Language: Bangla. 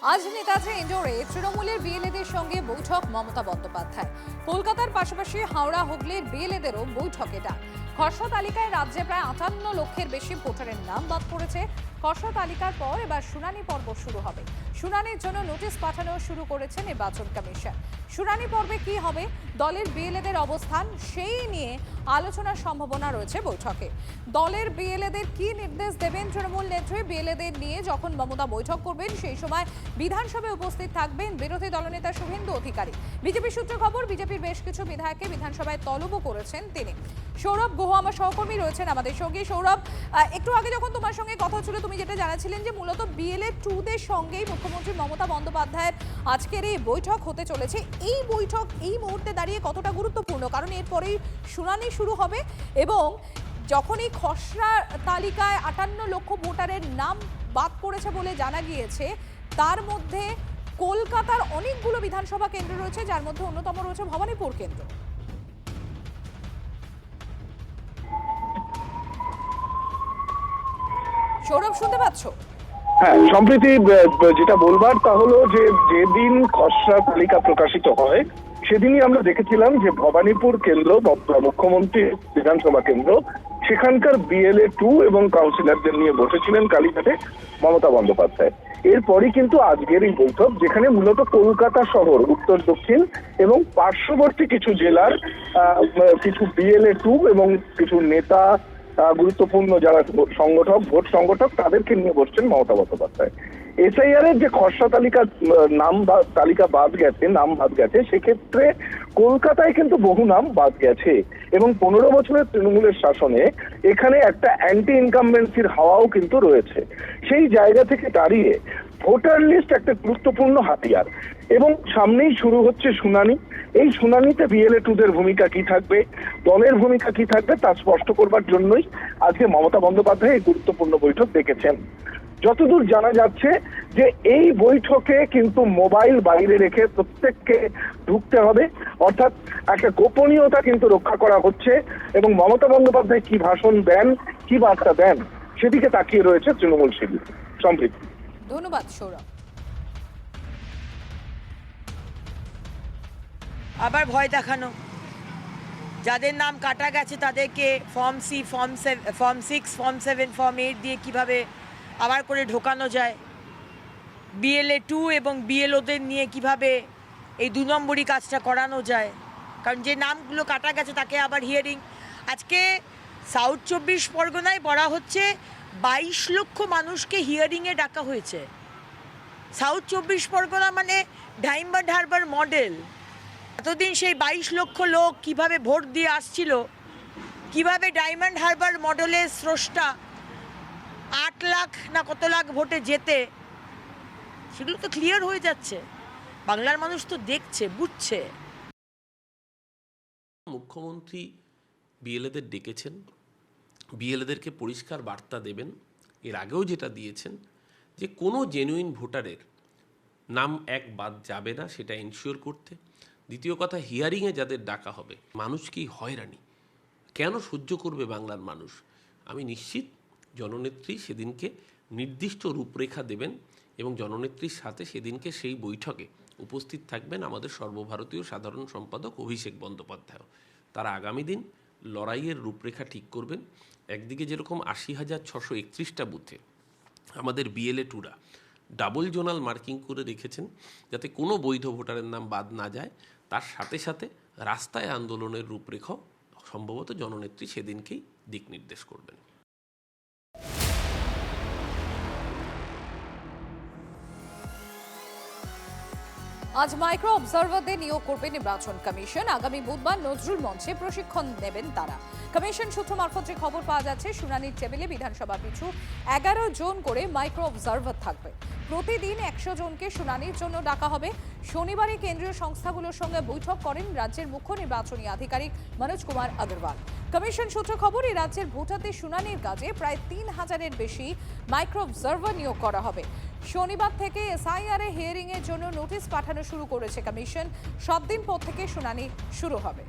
আজ নেতাজি ইন্ডোরে তৃণমূলের বিএলএদের সঙ্গে বৈঠক মমতা বন্দ্যোপাধ্যায়। কলকাতার পাশাপাশি হাওড়া হুগলির বিএলএদেরও বৈঠকে ডাক। খসড়া তালিকায় রাজ্যে প্রায় 58 লক্ষের বেশি ভোটারের নাম বাদ পড়েছে। খসড়া তালিকার পর এবার শুনানি পর্ব শুরু হবে। শুনানির জন্য নোটিশ পাঠানো শুরু করেছে নির্বাচন কমিশন। শুনানি পর্বে কি হবে, দলের বিএলএদের অবস্থান, সেই নিয়ে আলোচনার সম্ভাবনা রয়েছে বৈঠকে। দলের বিএলএদের কি নির্দেশ দেবেন তৃণমূল নেত্রী? বিএলএদের নিয়ে যখন মমতা বৈঠক করবেন সেই সময় বিধানসভায় উপস্থিত থাকবেন বিরোধী দলনেতা শুভেন্দু অধিকারী। বিজেপি সূত্রে খবর, বিজেপির বেশ কিছু বিধায়ককে বিধানসভায় তলবও করেছেন তিনি। সৌরভ গুহ আমার সহকর্মী রয়েছেন আমাদের সঙ্গে। সৌরভ, একটু আগে যখন তোমার সঙ্গে কথা ছিল তুমি যেটা জানাচ্ছিলেন যে মূলত বিএলএ 2দের সঙ্গেই মুখ্যমন্ত্রী মমতা বন্দ্যোপাধ্যায়ের আজকের এই বৈঠক হতে চলেছে। এই বৈঠক এই মুহূর্তে দাঁড়িয়ে কতটা গুরুত্বপূর্ণ, কারণ এরপরেই শুনানি শুরু হবে এবং যখন এই খসড়া তালিকায় 58 লক্ষ ভোটারের নাম বাদ পড়েছে বলে জানা গিয়েছে, তার মধ্যে কলকাতার অনেকগুলো বিধানসভা কেন্দ্র রয়েছে, যার মধ্যে অন্যতম রয়েছে ভবানীপুর কেন্দ্র। সৌরভ, শুনতে পাচ্ছ? হ্যাঁ, সম্প্রতি যেটা বলবার তা হলো যে যেদিন খসড়া তালিকা প্রকাশিত হয় সেদিনই আমরা দেখেছিলাম যে ভবানীপুর কেন্দ্র, মুখ্যমন্ত্রী বিধানসভা কেন্দ্র, সেখানকার বিএলএ 2 এবং কাউন্সিলরদের নিয়ে বসেছিলেন কালীঘাটে মমতা বন্দ্যোপাধ্যায়। এরপরই কিন্তু আজকের এই বৈঠক, যেখানে মূলত কলকাতা শহর, উত্তর দক্ষিণ এবং পার্শ্ববর্তী কিছু জেলার কিছু বিএলএ 2 এবং কিছু নেতা, গুরুত্বপূর্ণ যারা সংগঠক, ভোট সংগঠক, তাদেরকে নিয়ে বসছেন মমতা বন্দ্যোপাধ্যায়। এসআইআর এর যে খসড়া তালিকা বাদ গেছে, সেক্ষেত্রে কলকাতায় কিন্তু বহু নাম বাদ গেছে এবং 15 বছরের তৃণমূলের শাসনে এখানে একটা অ্যান্টি ইনকামবেন্সির হাওয়াও কিন্তু রয়েছে। সেই জায়গা থেকে দাঁড়িয়ে ভোটার লিস্ট একটা গুরুত্বপূর্ণ হাতিয়ার এবং সামনেই শুরু হচ্ছে শুনানি। এই শুনানিতে বিএলএ 2দের ভূমিকা কি থাকবে, দলের ভূমিকা কি থাকবে, তা স্পষ্ট করবার জন্যই আজকে মমতা বন্দ্যোপাধ্যায় এই গুরুত্বপূর্ণ বৈঠক ডেকেছেন। যতদূর জানা যাচ্ছে যে এই বৈঠকে কিন্তু মোবাইল বাইরে রেখে প্রত্যেককে ঢুকতে হবে, অর্থাৎ একটা গোপনীয়তা কিন্তু রক্ষা করা হচ্ছে এবং মমতা বন্দ্যোপাধ্যায় কি ভাষণ দেন, কি বার্তা দেন, সেদিকে তাকিয়ে রয়েছে তৃণমূল শিবির। সমৃদ্ধি। ধন্যবাদ সৌরভ। আবার ভয় দেখানো, যাদের নাম কাটা গেছে তাদেরকে ফর্ম 6, ফর্ম 7, ফর্ম 8 দিয়ে কিভাবে আবার করে ঢোকানো যায়, বিএলএ 2 এবং বিএলওদের নিয়ে কিভাবে এই 2 নম্বরই কাজটা করানো যায়, কারণ যে নামগুলো কাটা গেছে তাকে আবার হিয়ারিং। আজকে সাউথ 24 পরগনায় বলা হচ্ছে 22 লক্ষ মানুষকে হিয়ারিংয়ে ডাকা হয়েছে। সাউথ 24 পরগনা মানে ডায়মন্ড হারবার মডেল। এতদিন সেই 22 লক্ষ লোক কিভাবে ভোট দিয়ে আসছিল, কিভাবে ডায়মন্ড হারবার মডেলের স্রষ্টা 8 লাখ না কত লাখ ভোটে যেতে, সেগুলো তো ক্লিয়ার হয়ে যাচ্ছে। বাংলার মানুষ তো দেখছে, বুঝছে। মুখ্যমন্ত্রী বিএলএদের ডেকেছেন, বিএলএদেরকে পরিষ্কার বার্তা দেবেন। এর আগেও যেটা দিয়েছেন যে কোনো জেনুইন ভোটারের নাম বাদ যাবে না, সেটা এনশিওর করতে। দ্বিতীয় কথা, হিয়ারিংয়ে যাদের ডাকা হবে, মানুষ কি হয়রানি কেন সহ্য করবে বাংলার মানুষ? আমি নিশ্চিত জননেত্রী সেদিনকে নির্দিষ্ট রূপরেখা দেবেন এবং জননেত্রীর সাথে সেদিনকে সেই বৈঠকে উপস্থিত থাকবেন আমাদের সর্বভারতীয় সাধারণ সম্পাদক অভিষেক বন্দ্যোপাধ্যায়। তারা আগামী দিন লড়াইয়ের রূপরেখা ঠিক করবেন। একদিকে যেরকম 80,631টা বুথে আমাদের বিএলএ 2রা ডাবল জোনাল মার্কিং করে রেখেছেন যাতে কোনো বৈধ ভোটারের নাম বাদ না যায়, তার সাথে সাথে রাস্তায় আন্দোলনের রূপরেখাও সম্ভবত জননেত্রী সেদিনকেই দিক নির্দেশ করবেন। আজ মাইক্রো অবজারভারদের নিয়োগ করবে নির্বাচন কমিশন। আগামী বুধবার নজরুল মঞ্চে প্রশিক্ষণ নেবেন তারা। কমিশন সূত্র মারফত খবর পাওয়া যাচ্ছে, শুনানির টেবিলে বিধানসভা পিছু 11 জন করে মাইক্রো অবজারভার থাকবে। প্রতিদিন 100 জনকে শুনানির জন্য ডাকা হবে। শনিবারই কেন্দ্রীয় সংস্থাগুলোর সঙ্গে বৈঠক করেন রাজ্যের মুখ্য নির্বাচনী আধিকারিক মনোজ কুমার আগরওয়াল। কমিশন সূত্র খবর, এই রাজ্যের ভোটারদের শুনানির কাজে প্রায় 3000-এর বেশি মাইক্রো অবজারভার নিয়োগ করা হবে। শনিবার থেকে এসআইআর এ হিয়ারিং এর জন্য নোটিশ পাঠানো শুরু করেছে কমিশন। 7 দিন পর থেকে শুনানি শুরু হবে।